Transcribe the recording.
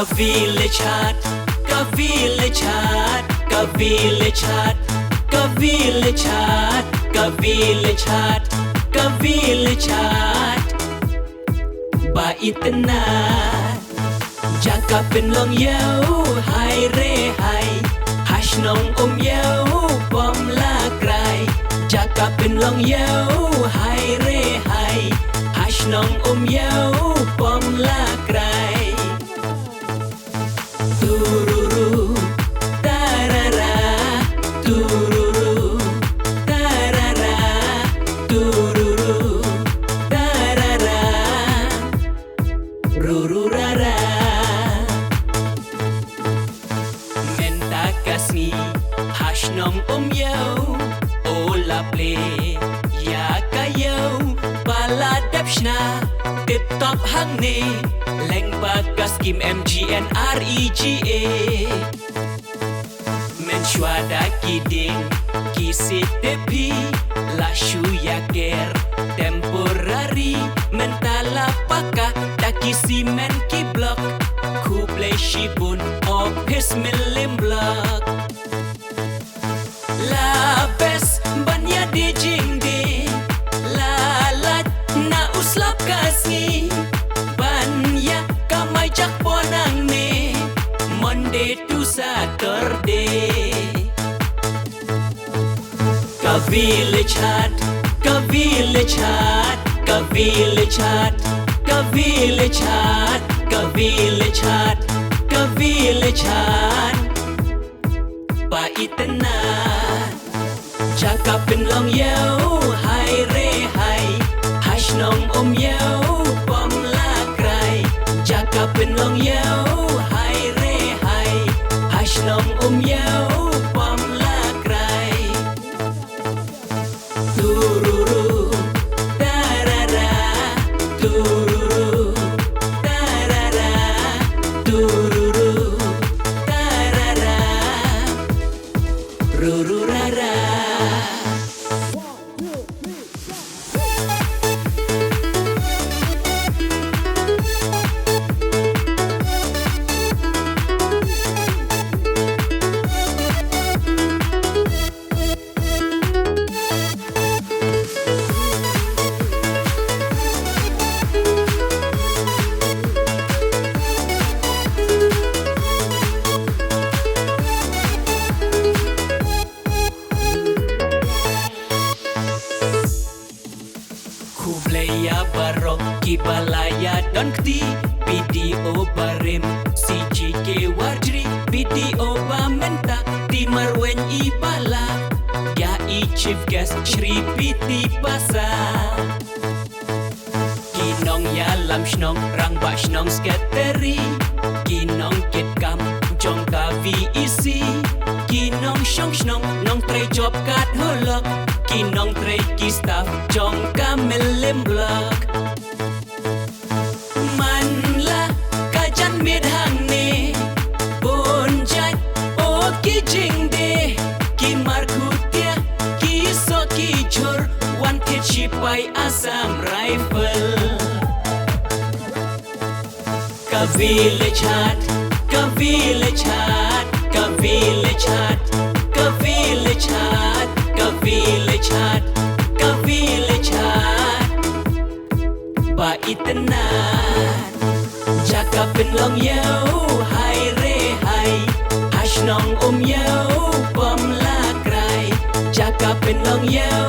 Kavilechat, Kavilechat, Kavilechat, Kavilechat, Kavilechat, Kavilechat. Ba internet, Jaka penlong yau, hai re hai, hash nong yau, pom la krai. Jaka penlong yau, hai re hai, hash nong yau, pom la krai. Tururu, tarara, tururu, tarara, tururu, tarara, rururara. Menta kasni, hash nong yau, ola play, ya kayau, baladap shna, tip top hang ne. Leng bagas kim MGN REGA Menshwada kiding Kisit tepi Lashu yaker Temporary Mentala paka Daki simen ki blok Kuble shibun Opis milim blok Labes Banya di jingdi Lalat Na uslap kasih Monday to Saturday. Kavilechat, Kavilechat, Kavilechat, Kavilechat, Kavilechat, Kavilechat. Pa itenan, Jaka penlong yau, hai re hai, hash nong yau, pom la krai. Jaka penlong yau, hai re hai, hash nong yau, pom la krai. Tururu, tarara, tururu, tarara, tururu, tarara, rururara. Kublaya barok kibalaya don kti PDO barim CJK wajri PDO bamenta timarwen ibala ya I chief guest Shri Piti Pasa Kinong ya lam shnong rang ba shnong skateri Kinong kit kam jong ka VEC Kinong shong shnong nong tre job kat holok Kinong tre ki staff jong ka milim blok Manla kajan mid hang ne Bonjat o ki jing de Ki markutia ki so ki chor One kid shipai Assam rifle Kavilechat, Kavilechat, Kavilechat, Kavilechat, Kavilechat, Kavilechat. Pa itenan, Jaka penlong yau, hai re hai, hash nong yau, pom la krai. Jaka penlong yau.